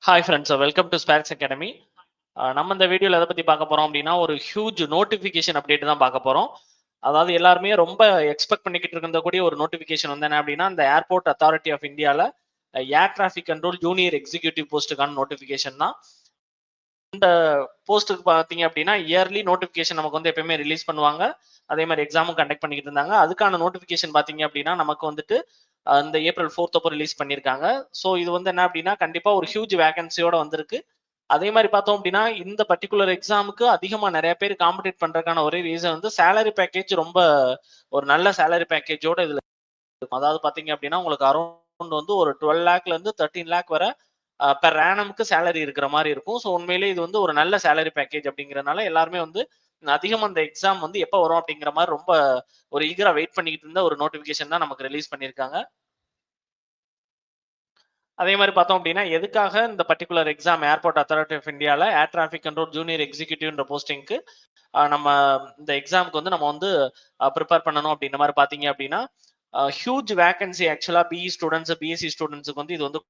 Hi friends, welcome to Sparks Academy. நம்ம இந்த வீடியோவில் எதை பற்றி பார்க்க போகிறோம் அப்படின்னா, ஒரு ஹியூஜ் நோட்டிஃபிகேஷன் அப்டேட் தான் பார்க்க போகிறோம். அதாவது எல்லாருமே ரொம்ப எக்ஸ்பெக்ட் பண்ணிக்கிட்டு இருக்கக்கூடிய ஒரு நோட்டிஃபிகேஷன் வந்து என்ன அப்படின்னா, இந்த ஏர்போர்ட் அத்தாரிட்டி ஆஃப் இந்தியாவில் air traffic control junior executive போஸ்ட்டுக்கான நோட்டிஃபிகேஷன் தான். இந்த போஸ்ட்டுக்கு பார்த்தீங்க அப்படின்னா இயர்லி நோட்டிஃபிகேஷன் நமக்கு வந்து எப்பயுமே ரிலீஸ் பண்ணுவாங்க. அதே மாதிரி எக்ஸாமும் கண்டக்ட் பண்ணிக்கிட்டு இருந்தாங்க. அதுக்கான நோட்டிஃபிகேஷன் பார்த்தீங்க அப்படின்னா நமக்கு வந்துட்டு இந்த ஏப்ரல் 4th அப்போ ரிலீஸ் பண்ணியிருக்காங்க. ஸோ இது வந்து என்ன அப்படின்னா கண்டிப்பா ஒரு ஹியூஜ் வேகன்சியோட வந்திருக்கு. அதே மாதிரி பார்த்தோம் அப்படின்னா இந்த பர்டிகுலர் எக்ஸாமுக்கு அதிகமா நிறைய பேர் காம்படிட் பண்றதுக்கான ஒரே ரீசன் வந்து சேலரி பேக்கேஜ் ரொம்ப ஒரு நல்ல சேலரி பேக்கேஜோட இதுல இருக்கும். அதாவது பாத்தீங்க அப்படின்னா உங்களுக்கு அரௌண்ட் வந்து ஒரு 12 லேக்ல இருந்து 13 லேக் வரை பெர் ஆனம்க்கு சேலரி இருக்கிற மாதிரி இருக்கும். ஸோ உண்மையிலேயே இது வந்து ஒரு நல்ல சேலரி பேக்கேஜ் அப்படிங்கறதுனால எல்லாருமே வந்து அதிகம் அந்த எக்ஸாம் வந்து எப்போ வரும் அப்படிங்கிற மாதிரி ரொம்ப ஒரு ஈகரா வெயிட் பண்ணிக்கிட்டு இருந்த ஒரு நோட்டிபிகேஷன் தான் நமக்கு ரிலீஸ் பண்ணியிருக்காங்க. அதே மாதிரி பார்த்தோம் அப்படின்னா எதுக்காக இந்த particular exam airport authority of இந்தியாவில் ஏர் டிராஃபிக் கண்ட்ரோல் ஜூனியர் எக்ஸிக்யூட்டிவ்ன்ற போஸ்டிங்க்கு நம்ம இந்த எக்ஸாமுக்கு வந்து நம்ம வந்து ப்ரிப்பேர் பண்ணணும் அப்படின்ற மாதிரி பார்த்தீங்க அப்படின்னா ஹியூஜ் வேகன்சி ஆக்சுவலா பிஇ ஸ்டூடெண்ட்ஸ் பிஎஸ்சி ஸ்டூடெண்ட்ஸுக்கு வந்து இது வந்து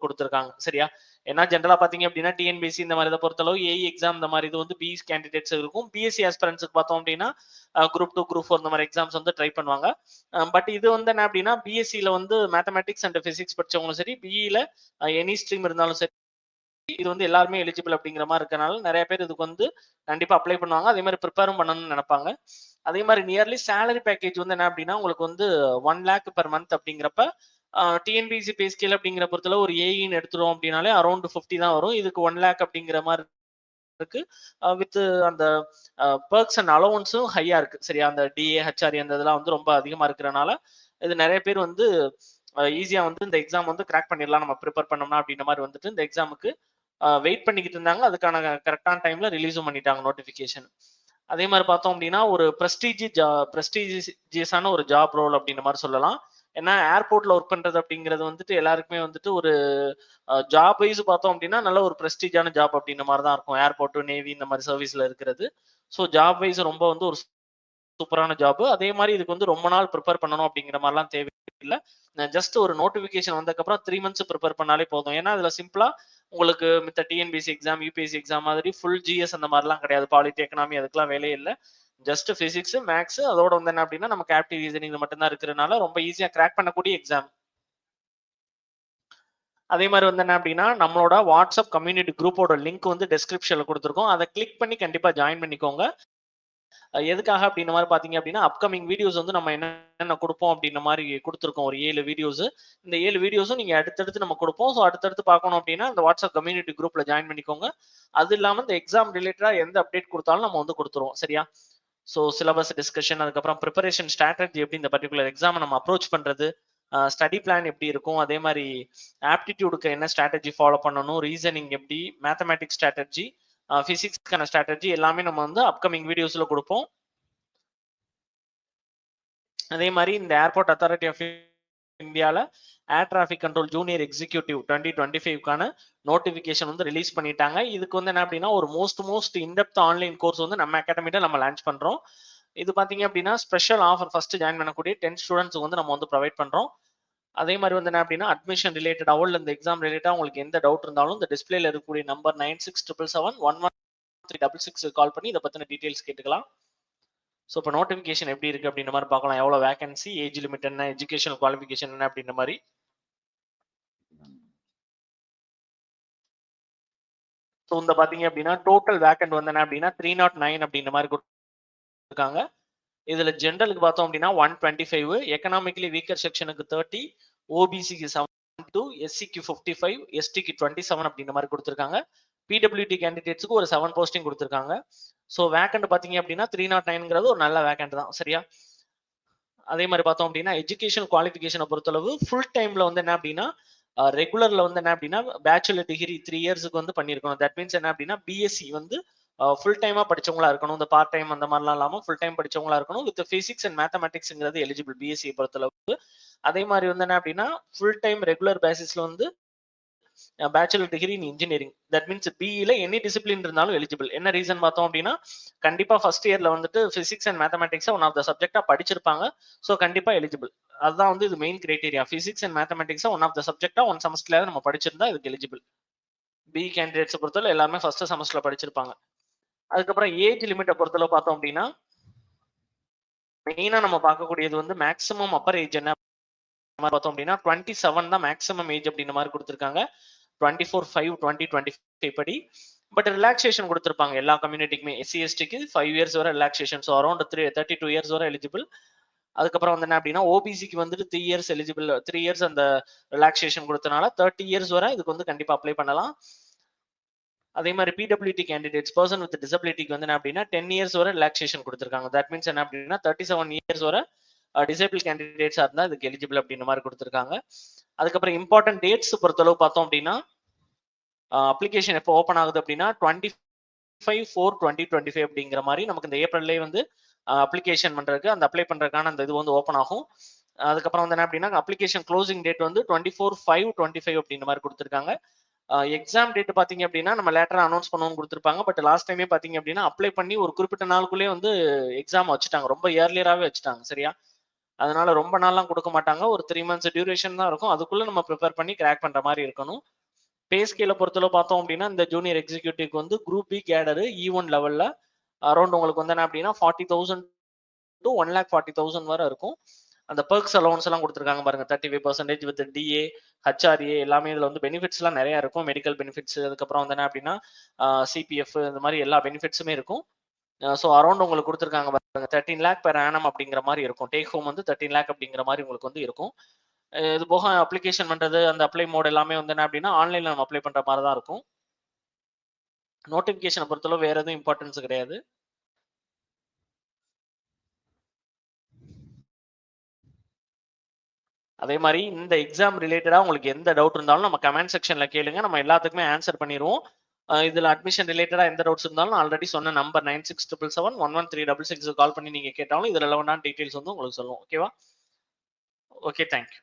கொடுத்துருக்காங்க. சரியா? ஏன்னா ஜென்ரலா பாத்தீங்க அப்படின்னா டிஎன்பிசி இந்த மாதிரி இதை பொறுத்தளவு ஏஇ எக்ஸாம் இந்த மாதிரி இது வந்து பிஎஸ் கேண்டிடேட்ஸ் இருக்கும். பிஎஸ்சி ஆஸ்பிரன்ஸுக்கு பார்த்தோம் அப்படின்னா குரூப் 2 குரூப் 4 இந்த மாதிரி எக்ஸாம்ஸ் வந்து ட்ரை பண்ணுவாங்க. பட் இது வந்து என்ன அப்படின்னா பிஎஸ்சியில வந்து மேத்தமெட்டிக்ஸ் அண்ட் பிசிக்ஸ் படிச்சவங்களும் சரி, பிஇல எனி ஸ்ட்ரீம் இருந்தாலும் சரி, இது வந்து எல்லாருமே எலிஜிபிள் அப்படிங்கிற மாதிரி இருக்கனால நிறைய பேர் இதுக்கு வந்து கண்டிப்பா அப்ளை பண்ணுவாங்க. அதே மாதிரி ப்ரிப்பேரும் பண்ணணும்னு நினைப்பாங்க. அதே மாதிரி நியர்லி சேலரி பேக்கேஜ் வந்து என்ன அப்படின்னா உங்களுக்கு வந்து 1 லேக் பெர் மந்த் அப்படிங்கிறப்ப டிஎன்பிசி பே ஸ்கேல் அப்படிங்கிற பொறுத்தல ஒரு ஏஇன்னு எடுத்துரும் அப்படின்னாலே அரௌண்ட் 50 தான் வரும். இதுக்கு 1 லேக் அப்படிங்கிற மாதிரி இருக்கு. வித் அந்த பெர்க்ஸ் அண்ட் அலோவன்ஸும் ஹையா இருக்கு. சரியா? அந்த டிஏ ஹெச்ஆர்ஏ அந்த இதெல்லாம் வந்து ரொம்ப அதிகமா இருக்கிறனால இது நிறைய பேர் வந்து ஈஸியா வந்து இந்த எக்ஸாம் வந்து கிராக் பண்ணிடலாம் நம்ம ப்ரிப்பேர் பண்ணோம்னா அப்படின்ற மாதிரி வந்துட்டு இந்த எக்ஸாமுக்கு வெயிட் பண்ணிக்கிட்டு இருந்தாங்க. அதுக்கான கரெக்டான டைம்ல ரிலீஸும் பண்ணிட்டாங்க நோட்டிபிகேஷன். அதே மாதிரி பார்த்தோம் அப்படின்னா ஒரு பிரஸ்டீஜியஸான ஒரு ஜாப் ரோல் அப்படின்ற மாதிரி சொல்லலாம். ஏன்னா ஏர்போர்ட்ல ஒர்க் பண்றது அப்படிங்கிறது வந்துட்டு எல்லாருக்குமே வந்துட்டு ஒரு ஜாப் வைஸ் பார்த்தோம் அப்படின்னா நல்ல ஒரு பிரஸ்டீஜான ஜாப் அப்படின்ற மாதிரி தான் இருக்கும். ஏர்போர்ட், நேவி இந்த மாதிரி சர்வீஸ்ல இருக்கிறது. ஸோ ஜாப் வைஸ் ரொம்ப வந்து ஒரு சூப்பரான ஜாப். அதே மாதிரி இதுக்கு வந்து ரொம்ப நாள் ப்ரிப்பேர் பண்ணணும் அப்படிங்கிற மாதிரிலாம் தேவையில்லை. ஜஸ்ட் ஒரு நோட்டிபிகேஷன் வந்ததுக்கப்புறம் 3 மந்த்ஸ் ப்ரிப்பேர் பண்ணாலே போதும். ஏன்னா அதுல சிம்பிளா உங்களுக்கு மித்த டிஎன்பிசி எக்ஸாம், யூபிஎஸ்சி எக்ஸாம் மாதிரி ஃபுல் ஜிஎஸ் அந்த மாதிரிலாம் கிடையாது. பாலிட்டி, எக்கனாமி அதுக்கெல்லாம் வேலையே இல்லை. ஜஸ்ட் பிசிக்ஸ், மேக்ஸ் அதோட வந்து என்ன அப்படின்னா நமக்கு ஆப்டிவ் ரீசனிங் மட்டும் தான் இருக்கிறதுனால ரொம்ப ஈஸியா கிராக் பண்ணக்கூடிய எக்ஸாம். அதே மாதிரி வந்து என்ன அப்படின்னா நம்மளோட வாட்ஸ்அப் கம்யூனிட்டி குரூப்போட லிங்க் வந்து டெஸ்கிரிப்ஷன்ல கொடுத்துருக்கோம். அதை கிளிக் பண்ணி கண்டிப்பா ஜாயின் பண்ணிக்கோங்க. எதுக்காக அப்படின்ற மாதிரி பாத்தீங்க அப்படின்னா அப்கமிங் வீடியோஸ் வந்து நம்ம என்னென்ன கொடுப்போம் அப்படின்ற மாதிரி கொடுத்துருக்கோம். ஒரு 7 வீடியோஸ். இந்த 7 வீடியோஸும் நீங்க அடுத்தடுத்து நம்ம கொடுப்போம். ஸோ அடுத்தடுத்து பார்க்கணும் அப்படின்னா இந்த வாட்ஸ்அப் கம்யூனிட்டி குரூப்ல ஜாயின் பண்ணிக்கோங்க. அது இல்லாம இந்த எக்ஸாம் ரிலேட்டடா எந்த அப்டேட் கொடுத்தாலும் நம்ம வந்து கொடுத்துருவோம். சரியா? ஸோ சிலபஸ் டிஸ்கஷன், அதுக்கப்புறம் ப்ரிப்பரேஷன் ஸ்ட்ராட்டஜி, எப்படி இந்த பர்டிகுலர் எக்ஸாம் நம்ம அப்ரோச் பண்றது, ஸ்டடி பிளான் எப்படி இருக்கும், அதே மாதிரி ஆப்டிடியூடுக்கு என்ன ஸ்ட்ராட்டஜி ஃபாலோ பண்ணணும், ரீசனிங் எப்படி, மேத்தமேட்டிக்ஸ் ஸ்ட்ராட்டஜி, பிசிக்ஸ்க்கான ஸ்ட்ராட்டஜி எல்லாமே நம்ம வந்து அப்கமிங் வீடியோஸ்ல கொடுப்போம். அதே மாதிரி இந்த ஏர்போர்ட் அத்தாரிட்டி ஆஃப் இந்தியாவில் air traffic control junior executive 2025க்கான நோட்டிபிகேஷன் வந்து ரிலீஸ் பண்ணிட்டாங்க. இதுக்கு வந்து என்ன அப்படின்னா ஒரு மோஸ்ட் இன்டெப்த் ஆன்லைன் கோர்ஸ் வந்து நம்ம அகாடமியில நம்ம லான்ச் பண்றோம். இது பாத்தீங்க அப்படின்னா ஸ்பெஷல் ஆஃபர் ஃபர்ஸ்ட் ஜாயின் பண்ணக்கூடிய 10 ஸ்டூடெண்ட்ஸ் வந்து நம்ம வந்து ப்ரொவைட் பண்றோம். அதே மாதிரி வந்து என்ன அப்படின்னா அட்மிஷன் ரிலேட்டடாவோ இல்லை இந்த எக்ஸாம் ரிலேட்டடா உங்களுக்கு எந்த டவுட் இருந்தாலும் இந்த டிஸ்பிளேல இருக்கக்கூடிய நம்பர் 9677711366 கால் பண்ணி இதை பத்தின டீடைல்ஸ் கேட்டுக்கலாம். ஸோ இப்போ நோட்டிஃபிகேஷன் எப்படி இருக்கு அப்படின்ற மாதிரி பார்க்கலாம். எவ்வளோ வேகன்சி, ஏஜ் லிமிட் என்ன, எஜுகேஷனல் குவாலிஃபிகேஷன் என்ன அப்படின்ற மாதிரி. ஸோ இந்த பாத்தீங்க அப்படின்னா டோட்டல் வேக்கன்ட் வந்து என்ன அப்படின்னா 309 அப்படின்ற மாதிரி கொடுத்துருக்காங்க. இதுல ஜென்ரலுக்கு பார்த்தோம் அப்படின்னா 125, எக்கனாமிக்கலி வீக்கர் செக்ஷனுக்கு 30, ஓபிசிக்கு 72, எஸ்சிக்கு 55, எஸ்டிக்கு 27 அப்படின்ற மாதிரி கொடுத்துருக்காங்க. பிடபிள்யூடி கேண்டிடேட்ஸுக்கு ஒரு 7 போஸ்டிங் கொடுத்துருக்காங்க. ஸோ வேக்கண்ட் பாத்தீங்க அப்படின்னா 309ங்கிறது ஒரு நல்ல வேக்கண்ட் தான். சரியா? அதே மாதிரி பார்த்தோம் அப்படின்னா எஜுகேஷன் குவாலிஃபிகேஷனை பொறுத்தளவு ஃபுல் டைம்ல வந்து என்ன அப்படின்னா ரெகுலர்ல வந்து என்ன அப்படின்னா பேச்சுலர் டிகிரி 3 இயர்ஸுக்கு வந்து பண்ணியிருக்கணும். தட் மீன்ஸ் என்ன அப்படின்னா பிஎஸ்சி வந்து ஃபுல் டைமா படிச்சவங்களா இருக்கணும். இந்த பார்ட் டைம் அந்த மாதிரிலாம் இல்லாமல் ஃபுல் டைம் படிச்சவங்களா இருக்கணும். வித் பிசிக்ஸ் அண்ட் மேத்தமெட்டிக்ஸ்ங்கிறது எலிஜிபிள் பிஎஸ்சி பொறுத்தளவுக்கு. அதே மாதிரி வந்து என்ன அப்படின்னா ஃபுல் டைம் ரெகுலர் பேசிஸ்ல வந்து bachelor degree in engineering. That means பிஇல எனி டிசிப்ளின் இருந்தாலும் எலிஜிபிள். என்ன ரீசன் பார்த்தோம் அப்படின்னா கண்டிப்பா ஃபர்ஸ்ட் இயர்ல வந்துட்டு physics and mathematics one of the சப்ஜெக்டா படிச்சிருப்பாங்க. ஸோ கண்டிப்பா எலிஜிபிள். அதுதான் வந்து இது main criteria. Physics and mathematics one of the சப்ஜெக்டா ஒன் செமஸ்டர்ல நம்ம படிச்சிருந்தா இதுக்கு எலிஜிபிள். பி கேண்டிடேட்ஸ் பொறுத்தவரை எல்லாமே ஃபர்ஸ்ட் செமஸ்டர்ல படிச்சிருப்பாங்க. அதுக்கப்புறம் ஏஜ் லிமிட்டை பொறுத்தளவு பார்த்தோம் அப்படின்னா மெயினா நம்ம பார்க்கக்கூடியது வந்து மேக்ஸிமம் அப்பர் ஏஜ் என்ன பார்த்தோம் அப்படின்னா 27 தான் மேக்ஸிமம் ஏஜ் அப்படின்ற மாதிரி கொடுத்துருக்காங்க. 24/5/2025 படி. பட் ரிலாக்ஸேஷன் கொடுத்துருப்பாங்க எல்லா கம்யூனிட்டிக்குமே. எஸ்சி எஸ்டிக்கு 5 இயர்ஸ் வரை ரிலாக்ஸேஷன். ஸோ அரௌண்ட் 32 இயர்ஸ் வரை எலிஜிபிள். அதுக்கப்புறம் வந்து என்ன அப்படின்னா ஓபிசிக்கு வந்துட்டு 3 இயர்ஸ் எலிஜிபிள், 3 இயர்ஸ் அந்த ரிலாக்ஸேஷன் கொடுத்தனால 30 இயர்ஸ் வரை இதுக்கு வந்து கண்டிப்பா அப்ளை பண்ணலாம். அதே மாதிரி பிடபிள்யூடி கேண்டிடேட்ஸ் பர்சன் வித் டிசபிலிட்டிக்கு வந்து என்ன அப்படின்னா 10 இயர்ஸ் வரை ரிலாக்ஸேஷன் கொடுத்துருக்காங்க. தட் மீன்ஸ் என்ன அப்படின்னா 37 இயர்ஸ் வரை டிசேபிள் கேண்டிடேட்ஸா இருந்தா இதுக்கு எலிஜிபிள் அப்படின்ற மாதிரி கொடுத்துருக்காங்க. அதுக்கப்புறம் இம்பார்ட்டன்ட் டேட்ஸ் பொறுத்தளவு பார்த்தோம் அப்படின்னா அப்ளிகேஷன் எப்போ ஓப்பன் ஆகுது அப்படின்னா 25/4/2025 அப்படிங்கிற மாதிரி நமக்கு இந்த ஏப்ரல்லே வந்து அப்ளிகேஷன் பண்றதுக்கு அந்த அப்ளை பண்றதுக்கான அந்த இது வந்து ஓப்பன் ஆகும். அதுக்கப்புறம் வந்து என்ன அப்படின்னா அப்ளிகேஷன் க்ளோசிங் டேட் வந்து 24/5/25 அப்படின்ற மாதிரி கொடுத்துருக்காங்க. எக்ஸாம் டேட் பாத்தீங்க அப்படின்னா நம்ம லேட்டரா அனௌன்ஸ் பண்ணுவோம் கொடுத்துருப்பாங்க. பட் லாஸ்ட் டைமே பாத்தீங்க அப்படின்னா அப்ளை பண்ணி ஒரு குறிப்பிட்ட நாளுக்குள்ளே வந்து எக்ஸாம் வச்சுட்டாங்க. ரொம்ப இயர்லியராகவே வச்சுட்டாங்க. சரியா? அதனால ரொம்ப நாள்லாம் கொடுக்க மாட்டாங்க. ஒரு 3 மந்த்ஸ் டியூரேஷன் தான் இருக்கும். அதுக்குள்ள நம்ம ப்ரிப்பேர் பண்ணி கிராக் பண்ற மாதிரி இருக்கணும். பே ஸ்கேல பொறுத்தளவு பார்த்தோம் அப்படின்னா இந்த ஜூனியர் எக்ஸிக்யூட்டிவ்க்கு வந்து குரூப் பி கேடர் E1 லெவல்ல அரௌண்ட் உங்களுக்கு வந்து என்ன அப்படின்னா 40,000 to 1,40,000 வரை இருக்கும். அந்த பெர்க்ஸ் அலோன்ஸ் எல்லாம் கொடுத்துருக்காங்க பாருங்க. 35% வித் டிஏ, ஹச்ஆர்ஏ எல்லாமே இதுல வந்து பெனிஃபிட்ஸ் எல்லாம் நிறைய இருக்கும். மெடிக்கல் பெனிஃபிட்ஸ், அதுக்கப்புறம் வந்து என்ன அப்படின்னா சிபிஎஃப் இந்த மாதிரி எல்லா பெனிஃபிட்ஸுமே இருக்கும். ஸோ அரௌண்ட் உங்களுக்கு கொடுத்துருக்காங்க பாருங்க 13 lakh பெர் ஆனம் அப்படிங்கிற மாதிரி இருக்கும். டேக் ஹோம் வந்து 13 lakh அப்படிங்கிற மாதிரி உங்களுக்கு வந்து இருக்கும். இது போக அப்ளிகேஷன் பண்றது அந்த அப்ளை மோட் எல்லாமே வந்து என்ன அப்படின்னா ஆன்லைன்ல நம்ம அப்ளை பண்ற மாதிரி தான் இருக்கும். நோட்டிபிகேஷனை பொறுத்தளவு வேற எதுவும் இம்பார்ட்டன்ஸ் கிடையாது. அதே மாதிரி இந்த எக்ஸாம் ரிலேட்டடா உங்களுக்கு எந்த டவுட் இருந்தாலும் நம்ம கமெண்ட் செக்ஷன்ல கேளுங்க. நம்ம எல்லாத்துக்குமே ஆன்சர் பண்ணிடுவோம். இதுல அட்மிஷன் ரிலேட்டடா எந்த டவுட்ஸ் இருந்தாலும் ஆல்ரெடி சொன்ன நம்பர் 9677711366 கால் பண்ணி நீங்க கேட்டாலும் இதுல ரெலவென்டான டீடைல்ஸ் வந்து உங்களுக்கு சொல்லுவோம். ஓகேவா? Okay, thank you.